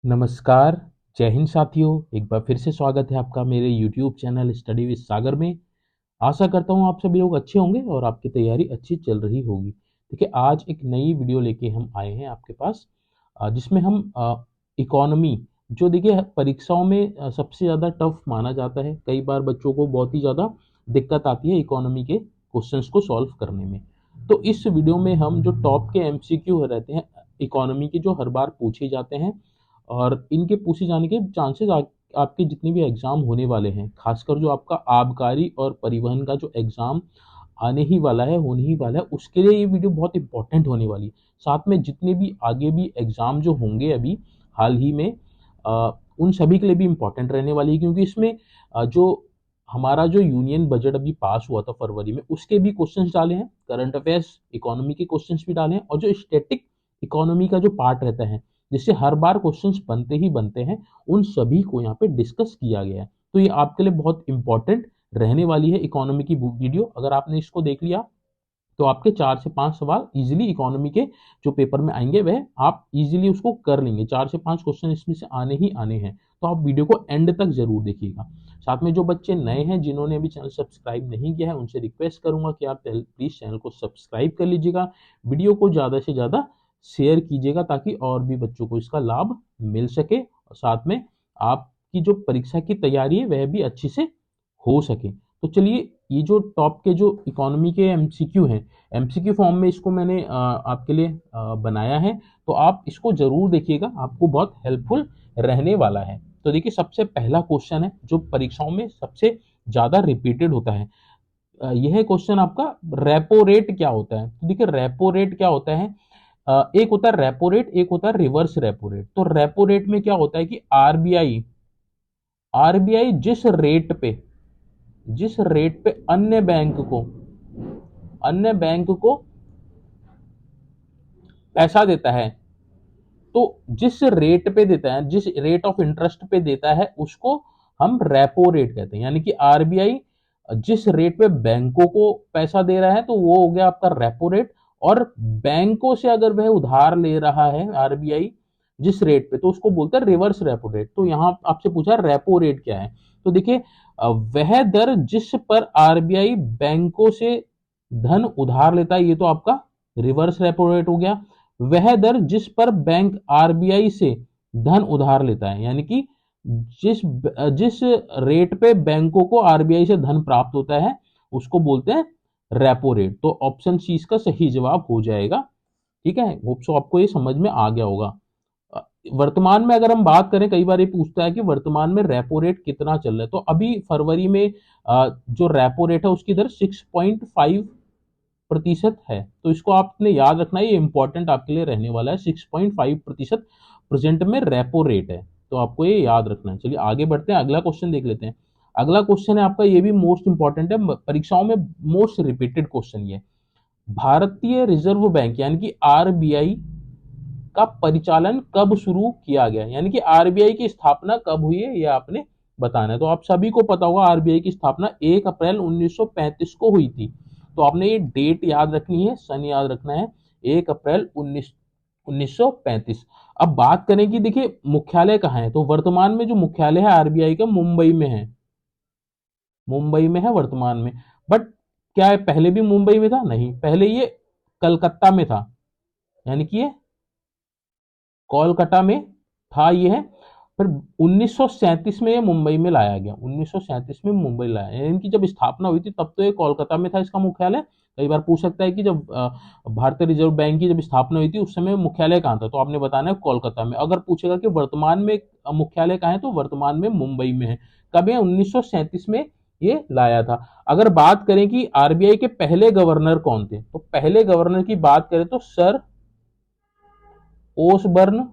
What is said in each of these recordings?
नमस्कार। जय हिंद साथियों। एक बार फिर से स्वागत है आपका मेरे YouTube चैनल स्टडी विद सागर में। आशा करता हूँ आप सभी लोग अच्छे होंगे और आपकी तैयारी अच्छी चल रही होगी। देखिए, आज एक नई वीडियो लेके हम आए हैं आपके पास, जिसमें हम इकोनॉमी, जो देखिए परीक्षाओं में सबसे ज़्यादा टफ माना जाता है। कई बार बच्चों को बहुत ही ज़्यादा दिक्कत आती है इकोनॉमी के क्वेश्चंस को सॉल्व करने में। तो इस वीडियो में हम जो टॉप के MCQ रहते हैं इकोनॉमी के, जो हर बार पूछे जाते हैं और इनके पूछे जाने के चांसेस आपके जितने भी एग्जाम होने वाले हैं, खासकर जो आपका आबकारी और परिवहन का जो एग्जाम आने ही वाला है, होने ही वाला है, उसके लिए ये वीडियो बहुत इंपॉर्टेंट होने वाली है। साथ में जितने भी आगे भी एग्जाम जो होंगे अभी हाल ही में, उन सभी के लिए भी इंपॉर्टेंट रहने वाली है, क्योंकि इसमें जो हमारा जो यूनियन बजट अभी पास हुआ था फरवरी में, उसके भी क्वेश्चंस डाले हैं, करंट अफेयर्स इकोनॉमी के क्वेश्चंस भी डाले हैं, और जो स्टैटिक इकोनॉमी का जो पार्ट रहता है जिससे हर बार क्वेश्चंस बनते ही बनते हैं, उन सभी को यहाँ पे डिस्कस किया गया है। तो ये आपके लिए बहुत इंपॉर्टेंट रहने वाली है इकोनॉमी की वीडियो। अगर आपने इसको देख लिया तो आपके 4 से 5 सवाल इजीली इकोनॉमी के जो पेपर में आएंगे वह आप इजीली उसको कर लेंगे। 4 से 5 क्वेश्चन इसमें से आने ही आने हैं, तो आप वीडियो को एंड तक जरूर देखिएगा। साथ में जो बच्चे नए हैं, जिन्होंने अभी चैनल सब्सक्राइब नहीं किया है, उनसे रिक्वेस्ट करूंगा कि आप प्लीज चैनल को सब्सक्राइब कर लीजिएगा, वीडियो को ज़्यादा से ज़्यादा शेयर कीजिएगा ताकि और भी बच्चों को इसका लाभ मिल सके, और साथ में आपकी जो परीक्षा की तैयारी है वह भी अच्छी से हो सके। तो चलिए, ये जो टॉप के जो इकोनॉमी के MCQ हैं, MCQ फॉर्म में इसको मैंने आपके लिए बनाया है, तो आप इसको जरूर देखिएगा, आपको बहुत हेल्पफुल रहने वाला है। तो देखिए, सबसे पहला क्वेश्चन है जो परीक्षाओं में सबसे ज्यादा रिपीटेड होता है। यह क्वेश्चन आपका, रेपो रेट क्या होता है। तो देखिए, रेपो रेट क्या होता है, एक होता है रेपो रेट, एक होता है रिवर्स रेपो रेट। तो रेपो रेट में क्या होता है कि आरबीआई आरबीआई जिस रेट पे अन्य बैंक को पैसा देता है, तो जिस रेट पे देता है, जिस रेट ऑफ इंटरेस्ट पे देता है, उसको हम रेपो रेट कहते हैं। यानी कि आरबीआई जिस रेट पे बैंकों को पैसा दे रहा है, तो वो हो गया आपका रेपो रेट। और बैंकों से अगर वह उधार ले रहा है आरबीआई जिस रेट पे, तो उसको बोलते हैं रिवर्स रेपो रेट। तो यहां आपसे पूछा रेपो रेट क्या है, तो देखिए, वह दर जिस पर आरबीआई बैंकों से धन उधार लेता है, ये तो आपका रिवर्स रेपो रेट हो गया। वह दर जिस पर बैंक आरबीआई से धन उधार लेता है, यानी कि जिस जिस रेट पे बैंकों को आरबीआई से धन प्राप्त होता है, उसको बोलते हैं रेपो रेट। तो ऑप्शन सी इसका सही जवाब हो जाएगा। ठीक है, होप सो आपको ये समझ में आ गया होगा। वर्तमान में अगर हम बात करें, कई बार ये पूछता है कि वर्तमान में रेपो रेट कितना चल रहा है। तो अभी फरवरी में जो रेपो रेट है उसकी दर 6.5% है। तो इसको आपने याद रखना है, ये इंपॉर्टेंट आपके लिए रहने वाला है। 6.5% प्रेजेंट में रेपो रेट है, तो आपको ये याद रखना है। चलिए आगे बढ़ते हैं, अगला क्वेश्चन देख लेते हैं। अगला क्वेश्चन है आपका, ये भी मोस्ट इंपॉर्टेंट है, परीक्षाओं में मोस्ट रिपीटेड क्वेश्चन ये। भारतीय रिजर्व बैंक यानी कि आरबीआई का परिचालन कब शुरू किया गया, यानी कि आरबीआई की स्थापना कब हुई है, ये आपने बताना है। तो आप सभी को पता होगा, आरबीआई की स्थापना 1 अप्रैल 1935 को हुई थी। तो आपने ये डेट याद रखनी है, सन याद रखना है, 1 अप्रैल 1935। अब बात करें कि देखिए मुख्यालय कहाँ है, तो वर्तमान में जो मुख्यालय है आरबीआई का, मुंबई में है। मुंबई में है वर्तमान में। बट क्या है, पहले भी मुंबई में था? नहीं, पहले ये कलकत्ता में था, यानी कि ये कोलकाता में था ये है। फिर 1937 में ये मुंबई में लाया गया, 1937 में मुंबई लाया, यानी कि जब स्थापना हुई थी तब तो ये कोलकाता में था इसका मुख्यालय। कई बार पूछ सकता है कि जब भारतीय रिजर्व बैंक की जब स्थापना हुई थी उस समय मुख्यालय कहाँ था, तो आपने बताना है कोलकाता में। अगर पूछेगा कि वर्तमान में मुख्यालय कहाँ है, तो वर्तमान में मुंबई में है। कब है? 1937 में ये लाया था। अगर बात करें कि आरबीआई के पहले गवर्नर कौन थे, तो पहले गवर्नर की बात करें तो सर ओसबर्न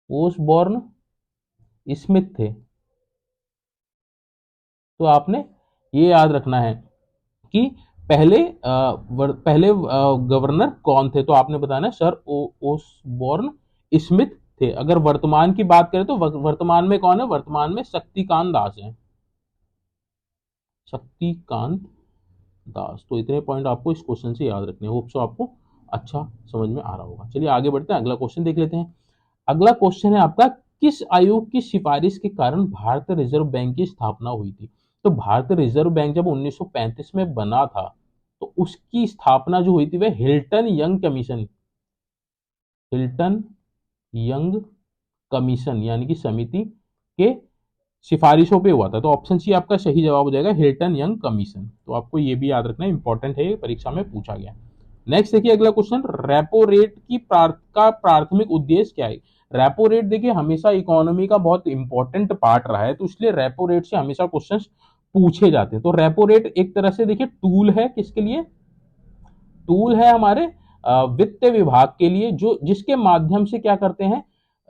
ओसबॉर्न स्मिथ थे। तो आपने ये याद रखना है कि पहले गवर्नर कौन थे, तो आपने बताना है सर ओसबॉर्न स्मिथ थे। अगर वर्तमान की बात करें तो वर्तमान में कौन है, वर्तमान में शक्तिकांत दास है, शक्तिकांत दास। तो इतने पॉइंट आपको इस क्वेश्चन से याद रखने हैं। होप सो आपको अच्छा समझ में आ रहा होगा। चलिए आगे बढ़ते हैं, अगला क्वेश्चन देख लेते हैं। अगला क्वेश्चन है आपका, किस आयोग की सिफारिश के कारण भारतीय रिजर्व बैंक की स्थापना हुई थी? तो भारतीय रिजर्व बैंक जब 1935 में बना था, तो उसकी स्थापना जो हुई थी वह Hilton young commission, Hilton young commission यानी कि समिति के सिफारिशों पे हुआ था। तो ऑप्शन सी आपका सही जवाब हो जाएगा, हिल्टन यंग कमीशन। तो आपको ये भी याद रखना इंपॉर्टेंट है, ये परीक्षा में पूछा गया। नेक्स्ट देखिए अगला क्वेश्चन, रेपो रेट का प्राथमिक उद्देश्य क्या है? रेपो रेट देखिए हमेशा इकोनॉमी का बहुत इंपॉर्टेंट पार्ट रहा है, तो इसलिए रेपो रेट से हमेशा क्वेश्चन पूछे जाते हैं। तो रेपो रेट एक तरह से देखिए टूल है, किसके लिए? टूल है हमारे वित्त विभाग के लिए, जो जिसके माध्यम से क्या करते हैं,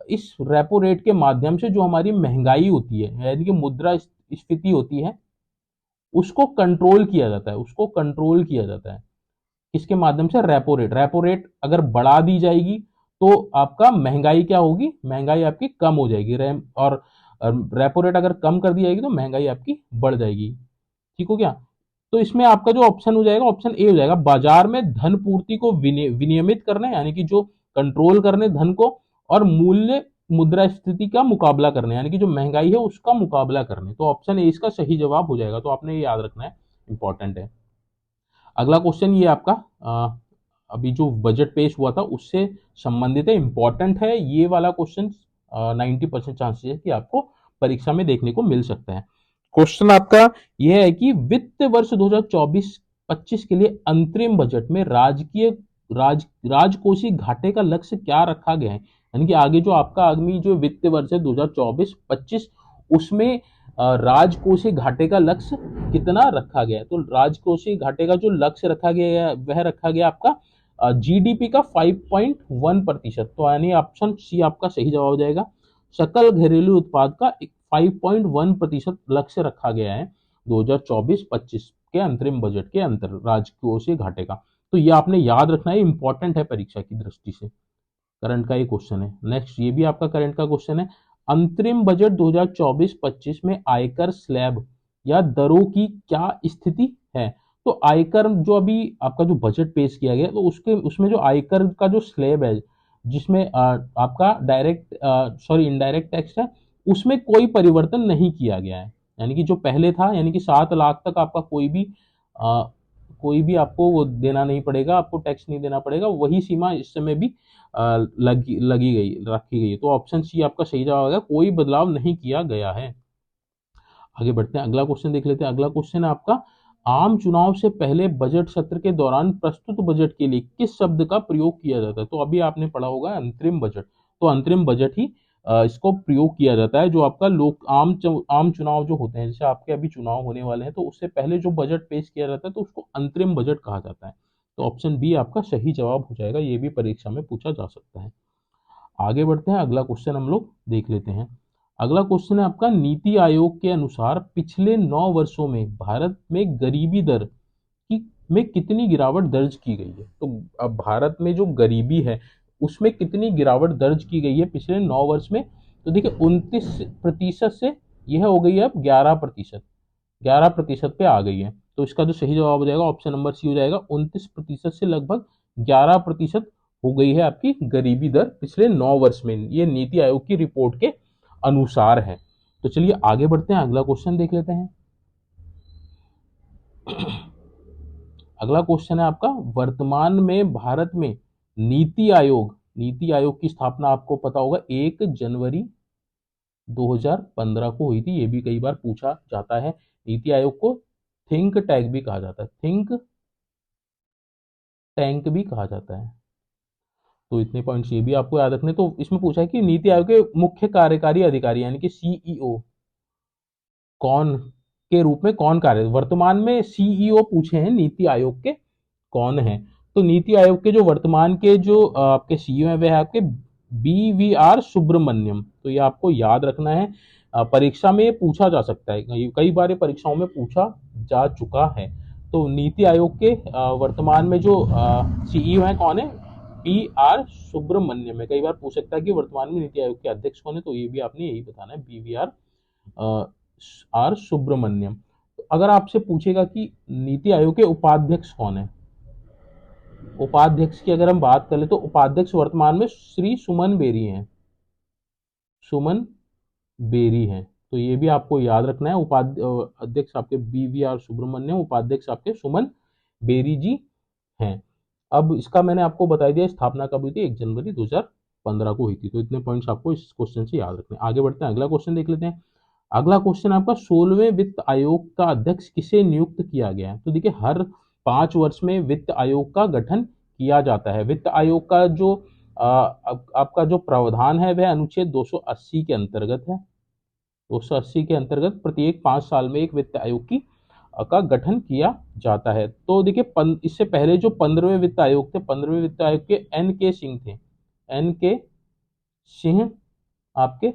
इस रेपो रेट के माध्यम से जो हमारी महंगाई होती है यानी कि मुद्रा स्फीति होती है, उसको कंट्रोल किया जाता है, उसको कंट्रोल किया जाता है। किसके माध्यम से? Repo rate. रेपो रेट अगर बढ़ा दी जाएगी तो आपका महंगाई क्या होगी? महंगाई आपकी कम हो जाएगी। और रेपो रेट अगर कम कर दी जाएगी तो महंगाई आपकी बढ़ जाएगी। ठीक हो गया? तो इसमें आपका जो ऑप्शन हो जाएगा, ऑप्शन ए हो जाएगा, बाजार में धन पूर्ति को विनियमित करने, यानी कि जो कंट्रोल करने धन को, और मूल्य मुद्रा स्थिति का मुकाबला करने, यानी कि जो महंगाई है उसका मुकाबला करने। तो ऑप्शन ए इसका सही जवाब हो जाएगा। तो आपने ये याद रखना है, इंपॉर्टेंट है। अगला क्वेश्चन ये आपका अभी जो बजट पेश हुआ था उससे संबंधित है, इंपॉर्टेंट है ये वाला क्वेश्चन। 90% चांसेस है कि आपको परीक्षा में देखने को मिल सकता है। क्वेश्चन आपका यह है कि वित्त वर्ष 2024-25 के लिए अंतरिम बजट में राजकोषीय घाटे का लक्ष्य क्या रखा गया है? यानी कि आगे जो आपका आगामी जो वित्त वर्ष है 2024-25, उसमें राजकोषीय घाटे का लक्ष्य कितना रखा गया है? तो राजकोषीय घाटे का जो लक्ष्य रखा गया है वह रखा गया आपका जीडीपी का 5.1%। तो यानी ऑप्शन सी आपका सही जवाब हो जाएगा। सकल घरेलू उत्पाद का 5.1% लक्ष्य रखा गया है 2024-25 के अंतरिम बजट के अंतर राजकोषीय घाटे का। तो ये आपने याद रखना है, इंपॉर्टेंट है परीक्षा की दृष्टि से। करंट का ये क्वेश्चन है। नेक्स्ट ये भी आपका करंट का क्वेश्चन है, अंतरिम बजट 2024-25 में आयकर स्लैब या दरों की क्या स्थिति है? तो आयकर जो अभी आपका जो बजट पेश किया गया तो उसके उसमें जो आयकर का जो स्लैब है, जिसमें आपका डायरेक्ट सॉरी इनडायरेक्ट टैक्स है, उसमें कोई परिवर्तन नहीं किया गया है। यानी कि जो पहले था, यानी कि 7 लाख तक आपका कोई भी आपको वो देना नहीं पड़ेगा, आपको टैक्स नहीं देना पड़ेगा, वही सीमा इस समय भी लगी गई रखी गई है। तो ऑप्शन सी आपका सही जवाब होगा, कोई बदलाव नहीं किया गया है। आगे बढ़ते हैं, अगला क्वेश्चन देख लेते हैं। अगला क्वेश्चन है आपका, आम चुनाव से पहले बजट सत्र के दौरान प्रस्तुत बजट के लिए किस शब्द का प्रयोग किया जाता है? तो अभी आपने पढ़ा होगा अंतरिम बजट, तो अंतरिम बजट ही इसको प्रयोग किया जाता है। जो आपका आम चुनाव जो होते हैं, जैसे आपके अभी चुनाव होने वाले हैं, तो उससे पहले जो बजट पेश किया जाता है तो उसको अंतरिम बजट कहा जाता है। तो ऑप्शन बी आपका सही जवाब हो जाएगा, ये भी परीक्षा में पूछा जा सकता है। आगे बढ़ते हैं, अगला क्वेश्चन हम लोग देख लेते हैं। अगला क्वेश्चन है आपका, नीति आयोग के अनुसार पिछले 9 वर्षों में भारत में गरीबी दर की में कितनी गिरावट दर्ज की गई है? तो अब भारत में जो गरीबी है उसमें कितनी गिरावट दर्ज की गई है पिछले 9 वर्ष में? तो देखिए 29% से यह हो गई है अब 11%, 11% पे आ गई है। तो इसका जो सही जवाब हो जाएगा ऑप्शन नंबर सी हो जाएगा, 29% से लगभग 11% हो गई है आपकी गरीबी दर पिछले 9 वर्ष में। ये नीति आयोग की रिपोर्ट के अनुसार है। तो चलिए आगे बढ़ते हैं, अगला क्वेश्चन देख लेते हैं। अगला क्वेश्चन है आपका, वर्तमान में भारत में नीति आयोग की स्थापना आपको पता होगा 1 जनवरी 2015 को हुई थी। ये भी कई बार पूछा जाता है। नीति आयोग को थिंक टैंक भी कहा जाता है, थिंक टैंक भी कहा जाता है। तो इतने पॉइंट्स ये भी आपको याद रखने। तो इसमें पूछा है कि नीति आयोग के मुख्य कार्यकारी अधिकारी यानी कि सीईओ कौन के रूप में कौन कार्य, वर्तमान में सीईओ पूछे हैं नीति आयोग के कौन है? तो नीति आयोग के जो वर्तमान के जो आपके सीईओ हैं वे है आपके BVR सुब्रमण्यम। तो ये आपको याद रखना है, परीक्षा में ये पूछा जा सकता है, कई बार ये परीक्षाओं में पूछा जा चुका है। तो नीति आयोग के वर्तमान में जो सीईओ हैं कौन है? BR सुब्रमण्यम है। कई बार पूछ सकता है कि वर्तमान में नीति आयोग के अध्यक्ष कौन है, तो ये भी आपने यही बताना है, BVR सुब्रमण्यम। तो अगर आपसे पूछेगा कि नीति आयोग के उपाध्यक्ष कौन है, उपाध्यक्ष की अगर हम बात करें तो उपाध्यक्ष वर्तमान में श्री सुमन बेरी हैं। सुमन बेरी हैं। तो ये भी आपको याद रखना है। अध्यक्ष आपके BVR सुब्रमण्यम, उपाध्यक्ष आपके सुमन बेरी जी हैं। अब इसका मैंने आपको बता दिया स्थापना कब हुई थी, 1 जनवरी 2015 को हुई थी। तो इतने पॉइंट्स आपको इस क्वेश्चन से याद रखने हैं। आगे बढ़ते हैं, अगला क्वेश्चन देख लेते हैं। अगला क्वेश्चन आपका 16वें वित्त आयोग का अध्यक्ष किसे नियुक्त किया गया है। तो देखिए हर 5 वर्ष में वित्त आयोग का गठन किया जाता है। वित्त आयोग का जो आपका जो प्रावधान है वह अनुच्छेद 280 के अंतर्गत है। 280 के अंतर्गत प्रत्येक 5 साल में एक वित्त आयोग का गठन किया जाता है। तो देखिए इससे पहले जो 15वें वित्त आयोग थे, 15वें वित्त आयोग के NK सिंह थे। NK सिंह आपके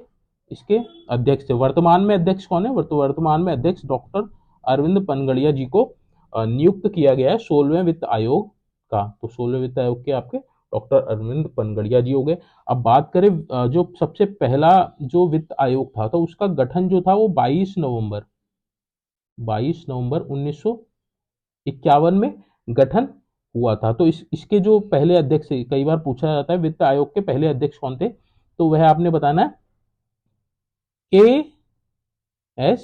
इसके अध्यक्ष थे। वर्तमान में अध्यक्ष कौन है? वर्तमान में अध्यक्ष डॉक्टर अरविंद पनगड़िया जी को नियुक्त किया गया है 16वें वित्त आयोग का। तो 16वें वित्त आयोग के आपके डॉक्टर अरविंद पनगड़िया जी हो गए। अब बात करें जो सबसे पहला जो वित्त आयोग था तो उसका गठन जो था वो 22 नवंबर 1951 में गठन हुआ था। तो इसके जो पहले अध्यक्ष, कई बार पूछा जाता है वित्त आयोग के पहले अध्यक्ष कौन थे, तो वह आपने बताना है KS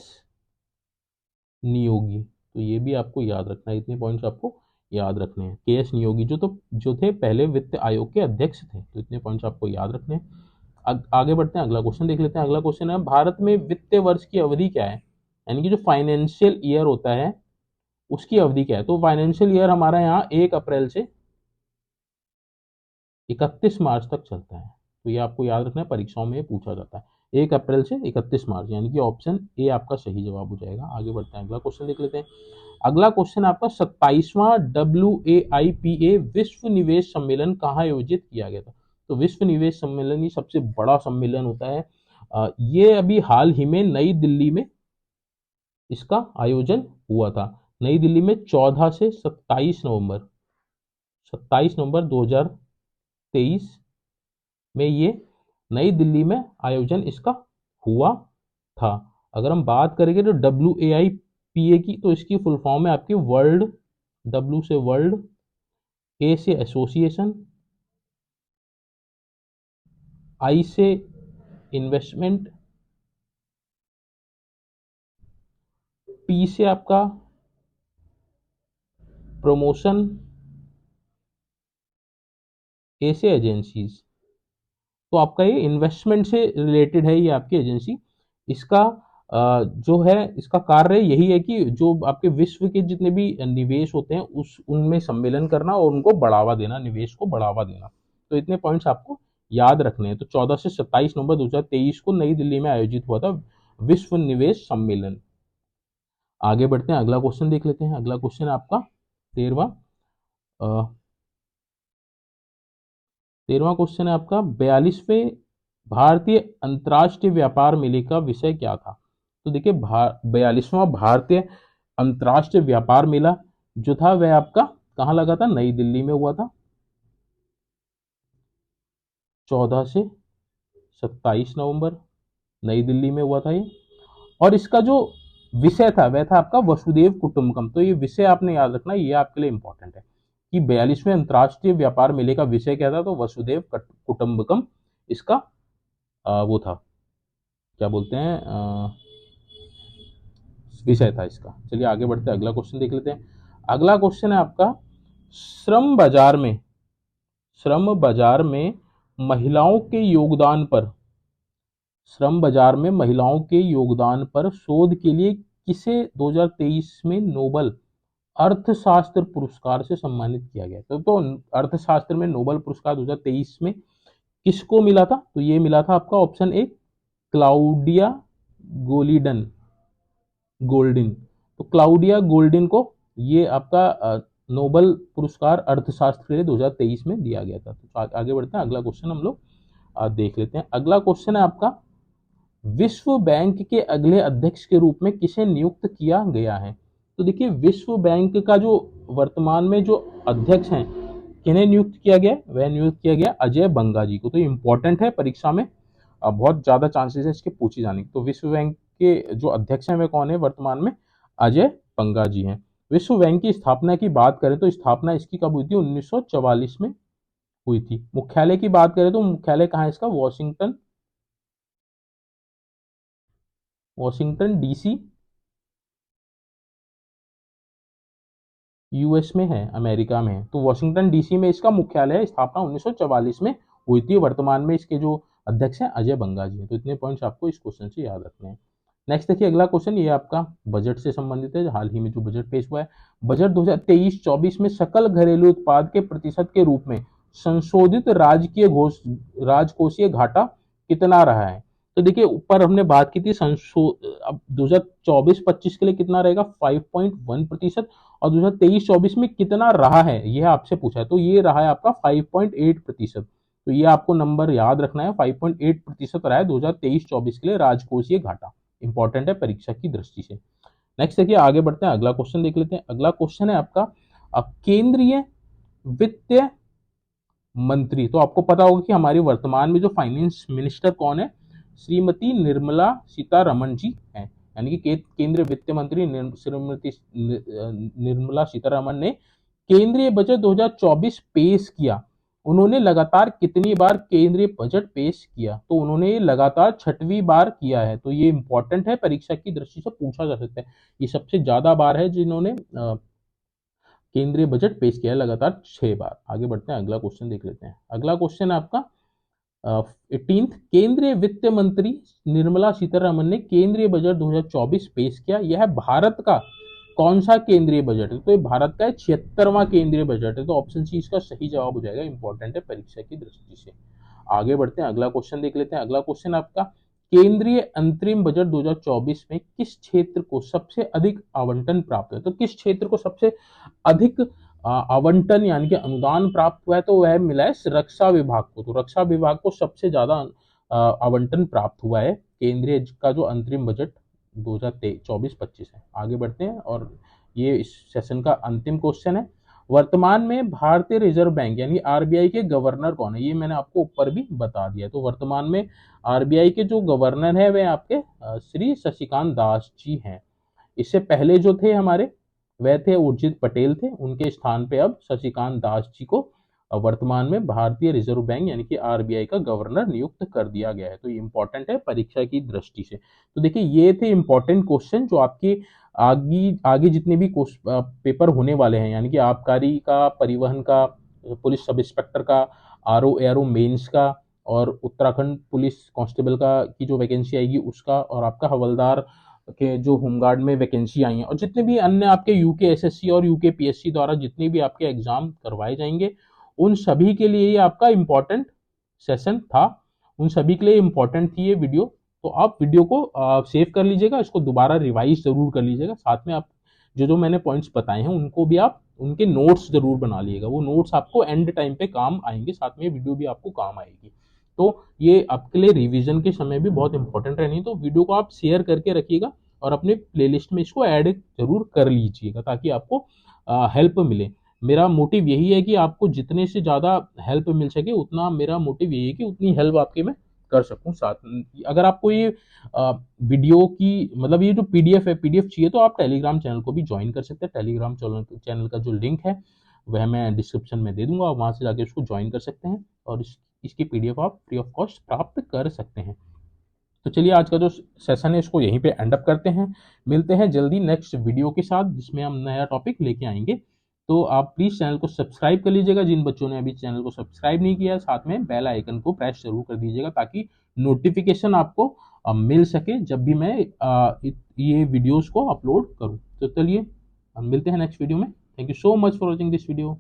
नियोगी। तो ये भी आपको याद रखना है, इतने पॉइंट्स आपको याद रखने हैं। KS नियोगी जो थे पहले वित्त आयोग के अध्यक्ष थे। तो इतने पॉइंट्स आपको याद रखने हैं। आगे बढ़ते हैं, अगला क्वेश्चन देख लेते हैं। अगला क्वेश्चन है भारत में वित्तीय वर्ष की अवधि क्या है, यानी कि जो फाइनेंशियल ईयर होता है उसकी अवधि क्या है। तो फाइनेंशियल ईयर हमारा यहाँ 1 अप्रैल से 31 मार्च तक चलता है। तो ये आपको याद रखना है, परीक्षाओं में पूछा जाता है 1 अप्रैल से 31 मार्च, यानी कि ऑप्शन ए आपका सही जवाब हो जाएगा। आगे बढ़ते हैं, अगला क्वेश्चन देख लेते हैं। अगला क्वेश्चन आपका 27वां WAIPA विश्व निवेश सम्मेलन कहाँ आयोजित किया गया था। तो विश्व निवेश सम्मेलन ही सबसे बड़ा सम्मेलन होता है। ये अभी हाल ही में नई दिल्ली में इसका आयोजन हुआ था। नई दिल्ली में 14 से 27 नवंबर 2023 में ये नई दिल्ली में आयोजन इसका हुआ था। अगर हम बात करेंगे तो WAIPA की, तो इसकी फुल फॉर्म है आपकी वर्ल्ड, W से वर्ल्ड, A से एसोसिएशन, I से इन्वेस्टमेंट, P से आपका प्रमोशन, A से एजेंसीज। तो आपका ये इन्वेस्टमेंट से रिलेटेड है ये आपकी एजेंसी। इसका जो है इसका कार्य यही है कि जो आपके विश्व के जितने भी निवेश होते हैं उनमें सम्मेलन करना और उनको बढ़ावा देना, निवेश को बढ़ावा देना। तो इतने पॉइंट्स आपको याद रखने हैं। तो 14 से 27 नवंबर 2023 को नई दिल्ली में आयोजित हुआ था विश्व निवेश सम्मेलन। आगे बढ़ते हैं, अगला क्वेश्चन देख लेते हैं। अगला क्वेश्चन आपका 13वां क्वेश्चन है आपका 42वें भारतीय अंतर्राष्ट्रीय व्यापार मेले का विषय क्या था। तो देखिए 42वां भारतीय अंतर्राष्ट्रीय व्यापार मेला जो था वह आपका कहाँ लगा था, नई दिल्ली में हुआ था। 14 से 27 नवंबर नई दिल्ली में हुआ था ये। और इसका जो विषय था वह था आपका वसुदेव कुटुंबकम। तो ये विषय आपने याद रखना, ये आपके लिए इंपॉर्टेंट है कि 42वें अंतर्राष्ट्रीय व्यापार मेले का विषय क्या था। तो वसुदेव कुटुंबकम इसका वो था, क्या बोलते हैं, विषय था इसका। चलिए आगे बढ़ते हैं, अगला क्वेश्चन देख लेते हैं। अगला क्वेश्चन है आपका श्रम बाजार में महिलाओं के योगदान पर, श्रम बाजार में महिलाओं के योगदान पर शोध के लिए किसे 2023 में नोबल अर्थशास्त्र पुरस्कार से सम्मानित किया गया। तो अर्थशास्त्र में नोबल पुरस्कार 2023 में किसको मिला था। तो ये मिला था आपका ऑप्शन ए क्लाउडिया गोल्डिन। तो क्लाउडिया गोल्डिन को ये आपका नोबल पुरस्कार अर्थशास्त्र के लिए 2023 में दिया गया था। तो आगे बढ़ते हैं, अगला क्वेश्चन हम लोग देख लेते हैं। अगला क्वेश्चन है आपका विश्व बैंक के अगले अध्यक्ष के रूप में किसे नियुक्त किया गया है। तो देखिए विश्व बैंक का जो वर्तमान में जो अध्यक्ष हैं किन्हें नियुक्त किया गया, वह नियुक्त किया गया अजय बंगा जी को। तो इंपॉर्टेंट है, परीक्षा में बहुत ज्यादा चांसेस है इसके पूछे जाने की। तो विश्व बैंक के जो अध्यक्ष हैं वे कौन है वर्तमान में, अजय बंगा जी हैं। विश्व बैंक की स्थापना की बात करें तो स्थापना इसकी कब हुई थी, 1944 में हुई थी। मुख्यालय की बात करें तो मुख्यालय कहाँ है इसका, वॉशिंगटन डीसी यूएस में है, अमेरिका में है। तो वॉशिंगटन डीसी में इसका मुख्यालय है। स्थापना 1944 में हुई थी। वर्तमान में इसके जो अध्यक्ष हैं अजय बंगा जी हैं। तो इतने पॉइंट्स आपको इस क्वेश्चन से याद रखने हैं। नेक्स्ट देखिए अगला क्वेश्चन, ये आपका बजट से संबंधित है। हाल ही में जो बजट पेश हुआ है, बजट 2023-24 में सकल घरेलू उत्पाद के प्रतिशत के रूप में संशोधित राजकोषीय घाटा कितना रहा है। तो देखिए ऊपर हमने बात की थी अब 2024-25 के लिए कितना रहेगा, 5.1%। और 2023-24 में कितना रहा है यह आपसे पूछा है। तो ये रहा है आपका 5.8%। तो ये आपको नंबर याद रखना है, 5.8% रहा है 2023-24 के लिए राजकोषीय घाटा। इंपॉर्टेंट है परीक्षा की दृष्टि से। नेक्स्ट देखिए आगे बढ़ते हैं, अगला क्वेश्चन देख लेते हैं। अगला क्वेश्चन है आपका केंद्रीय वित्त मंत्री। तो आपको पता होगा कि हमारी वर्तमान में जो फाइनेंस मिनिस्टर कौन है, श्रीमती निर्मला सीतारमण जी हैं। यानी कि केंद्रीय वित्त मंत्री श्रीमती निर्मला सीतारमण ने केंद्रीय बजट 2024 पेश किया। उन्होंने लगातार कितनी बार केंद्रीय बजट पेश किया, तो उन्होंने लगातार 6वीं बार किया है। तो ये इंपॉर्टेंट है, परीक्षा की दृष्टि से पूछा जा सकता है। ये सबसे ज्यादा बार है जिन्होंने केंद्रीय बजट पेश किया है, लगातार 6 बार। आगे बढ़ते हैं, अगला क्वेश्चन देख लेते हैं। अगला क्वेश्चन है आपका 18th, केंद्रीय वित्त मंत्री निर्मला सीतारमण ने केंद्रीय बजट 2024 पेश किया। यह भारत का कौन सा केंद्रीय बजट है, तो ये भारत का 76वां केंद्रीय बजट है। तो ऑप्शन सी इसका सही जवाब हो जाएगा। इंपॉर्टेंट है परीक्षा की दृष्टि से। आगे बढ़ते हैं, अगला क्वेश्चन देख लेते हैं। अगला क्वेश्चन आपका केंद्रीय अंतरिम बजट 2024 में किस क्षेत्र को सबसे अधिक आवंटन प्राप्त है। तो किस क्षेत्र को सबसे अधिक आवंटन यानी कि अनुदान प्राप्त हुआ है, तो वह मिला है रक्षा विभाग को। तो रक्षा विभाग को सबसे ज्यादा आवंटन प्राप्त हुआ है केंद्रीय का जो अंतरिम बजट 2024-25 है। आगे बढ़ते हैं और ये इस सेशन का अंतिम क्वेश्चन है। वर्तमान में भारतीय रिजर्व बैंक यानी आरबीआई के गवर्नर कौन है, ये मैंने आपको ऊपर भी बता दिया। तो वर्तमान में आरबीआई के जो गवर्नर है वे आपके श्री शशिकांत दास जी हैं। इससे पहले जो थे हमारे वह थे उर्जित पटेल थे। उनके स्थान पे अब शशिकांत दास जी को वर्तमान में भारतीय रिजर्व बैंक यानी कि आरबीआई का गवर्नर नियुक्त कर दिया गया है। तो ये इंपॉर्टेंट है परीक्षा की दृष्टि से। तो देखिए ये थे इंपॉर्टेंट क्वेश्चन जो आपके आगे आगे जितने भी पेपर होने वाले हैं, यानी कि आबकारी का, परिवहन का, पुलिस सब इंस्पेक्टर का, आरओ एआरओ मेंस का, और उत्तराखंड पुलिस कांस्टेबल का की जो वैकेंसी आएगी उसका, और आपका हवलदार के जो होमगार्ड में वैकेंसी आई है, और जितने भी अन्य आपके यूके एसएससी और यूके पीएससी द्वारा जितने भी आपके एग्जाम करवाए जाएंगे, उन सभी के लिए ये आपका इंपॉर्टेंट सेशन था। उन सभी के लिए इंपॉर्टेंट थी ये वीडियो। तो आप वीडियो को सेव कर लीजिएगा, इसको दोबारा रिवाइज जरूर कर लीजिएगा। साथ में आप जो जो मैंने पॉइंट्स बताए हैं उनको भी आप उनके नोट्स जरूर बना लीजिएगा। वो नोट्स आपको एंड टाइम पे काम आएंगे, साथ में वीडियो भी आपको काम आएगी। तो ये आपके लिए रिवीजन के समय भी बहुत इंपॉर्टेंट रहनी है। तो वीडियो को आप शेयर करके रखिएगा और अपने प्लेलिस्ट में इसको ऐड जरूर कर लीजिएगा ताकि आपको हेल्प मिले। मेरा मोटिव यही है कि आपको जितने से ज़्यादा हेल्प मिल सके उतना, मेरा मोटिव यही है कि उतनी हेल्प आपके मैं कर सकूं। साथ अगर आपको ये वीडियो की मतलब ये जो पीडीएफ है, पीडीएफ चाहिए तो आप टेलीग्राम चैनल को भी ज्वाइन कर सकते हैं। टेलीग्राम चैनल का जो लिंक है वह मैं डिस्क्रिप्शन में दे दूंगा, वहां से जाके उसको ज्वाइन कर सकते हैं और इसकी पीडीएफ आप फ्री ऑफ कॉस्ट प्राप्त कर सकते हैं। तो चलिए आज का जो सेशन है इसको यहीं पे एंड अप करते हैं। मिलते हैं जल्दी नेक्स्ट वीडियो के साथ जिसमें हम नया टॉपिक लेके आएंगे। तो आप प्लीज चैनल को सब्सक्राइब कर लीजिएगा जिन बच्चों ने अभी चैनल को सब्सक्राइब नहीं किया। साथ में बेल आइकन को प्रेस जरूर कर दीजिएगा ताकि नोटिफिकेशन आपको मिल सके जब भी मैं ये वीडियोस को अपलोड करूँ। तो चलिए हम मिलते हैं नेक्स्ट वीडियो में। Thank you so much for watching this video.